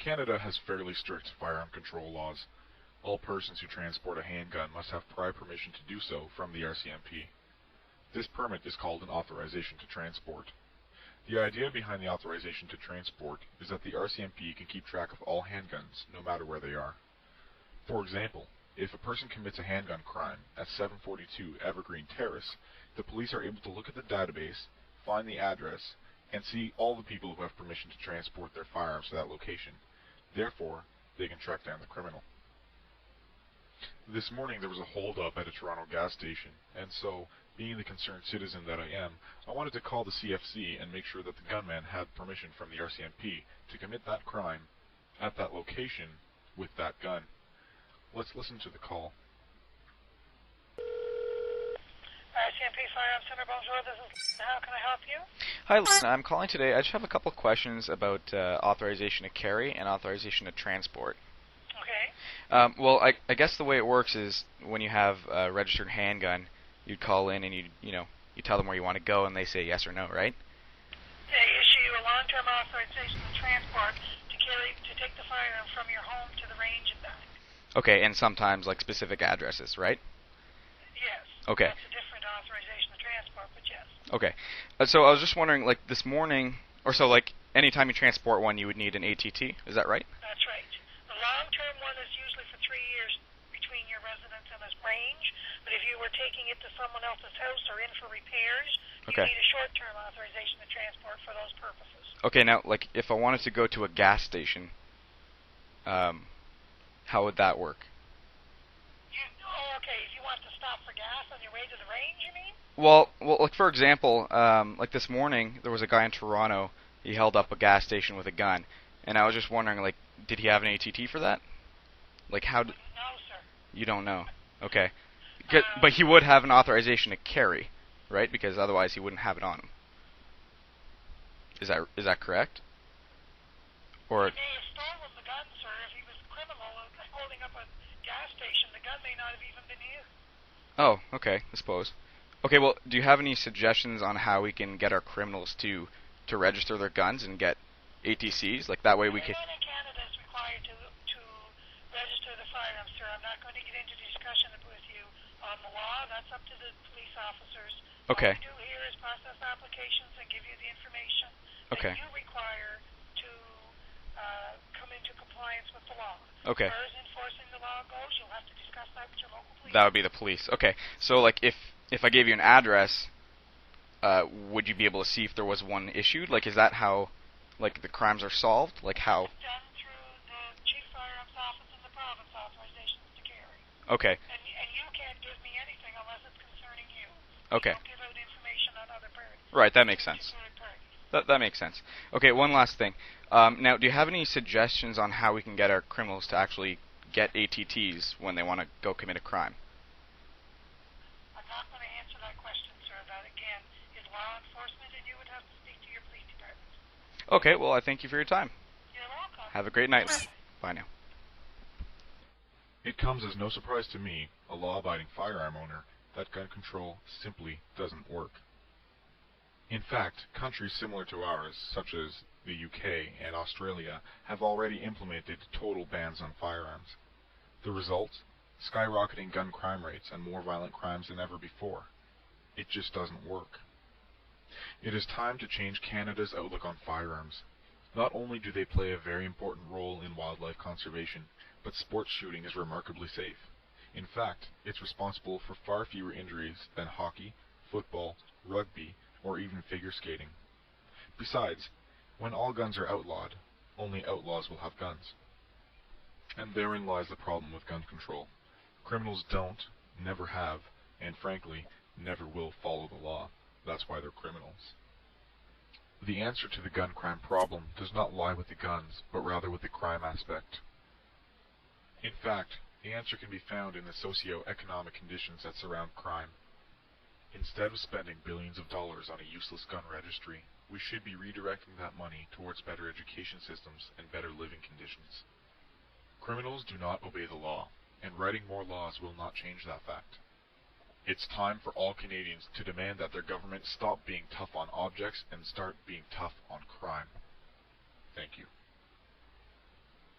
Canada has fairly strict firearm control laws. All persons who transport a handgun must have prior permission to do so from the RCMP. This permit is called an authorization to transport. The idea behind the authorization to transport is that the RCMP can keep track of all handguns, no matter where they are. For example, if a person commits a handgun crime at 742 Evergreen Terrace, the police are able to look at the database, find the address, and see all the people who have permission to transport their firearms to that location. Therefore, they can track down the criminal. This morning there was a hold-up at a Toronto gas station, and so, being the concerned citizen that I am, I wanted to call the CFC and make sure that the gunman had permission from the RCMP to commit that crime at that location with that gun. Let's listen to the call. RCMP Firearms Center, bonjour, this is, how can I help you? Hi, listen, I'm calling today. I just have a couple of questions about authorization to carry and authorization to transport. Okay. Well, I guess the way it works is when you have a registered handgun, you'd call in and you tell them where you want to go and they say yes or no, right? They issue you a long-term authorization to transport to take the firearm from your home to the range and back. Okay, and sometimes like specific addresses, right? Yes. Okay. That's a different authorization to transport, but yes. Okay. So I was just wondering, like this morning, or so like anytime you transport one, you would need an ATT. Is that right? That's right. The long-term one is usually for 3 years between your residence and this range, but if you were taking it to someone else's house or in for repairs, you need a short-term authorization to transport for those purposes. Okay, now, like, if I wanted to go to a gas station, how would that work? Okay, if you want to stop for gas on your way to the range, you mean? Well, like, for example, like this morning, there was a guy in Toronto, he held up a gas station with a gun, and I was just wondering, like, did he have an ATT for that? Like, how did... No, sir. You don't know. Okay. But he would have an authorization to carry, right? Because otherwise he wouldn't have it on him. Is that correct? Or He may have stolen the gun, sir. If he was a criminal holding up a gas station, the gun may not have even been his. Oh, okay, I suppose. Okay, well, do you have any suggestions on how we can get our criminals to register their guns and get ATCs? Like that way we could... Everyone in Canada is required to register the firearms, sir. I'm not going to get into discussion with you on the law. That's up to the police officers. Okay. All we do here is process applications and give you the information Okay. that you require to come into compliance with the law. Okay. As far as enforcing the law goes, you'll have to discuss that with your local police. That would be the police. Okay, so like if I gave you an address, would you be able to see if there was one issued? Like, is that how, like, the crimes are solved? Like how? It's done through the Chief Firearms Office and the province authorizations to carry. Okay. And you can't give me anything unless it's concerning you. Okay. You don't give out information on other parties. Right, that makes sense. Third parties. That makes sense. Okay, one last thing. Now, do you have any suggestions on how we can get our criminals to actually get ATTs when they want to go commit a crime? I'm not going to answer that question, sir. That, again, is law enforcement, and you would have to speak to your police department. Okay, well, I thank you for your time. You're welcome. Have a great night. Bye now. It comes as no surprise to me, a law-abiding firearm owner, that gun control simply doesn't work. In fact, countries similar to ours, such as the UK and Australia, have already implemented total bans on firearms. The result? Skyrocketing gun crime rates and more violent crimes than ever before. It just doesn't work. It is time to change Canada's outlook on firearms. Not only do they play a very important role in wildlife conservation, but sports shooting is remarkably safe. In fact, it's responsible for far fewer injuries than hockey, football, rugby, or even figure skating. Besides, when all guns are outlawed, only outlaws will have guns. And therein lies the problem with gun control. Criminals don't, never have, and frankly, never will follow the law. That's why they're criminals. The answer to the gun crime problem does not lie with the guns, but rather with the crime aspect. In fact, the answer can be found in the socio-economic conditions that surround crime. Instead of spending billions of dollars on a useless gun registry, we should be redirecting that money towards better education systems and better living conditions. Criminals do not obey the law, and writing more laws will not change that fact. It's time for all Canadians to demand that their government stop being tough on objects and start being tough on crime. Thank you.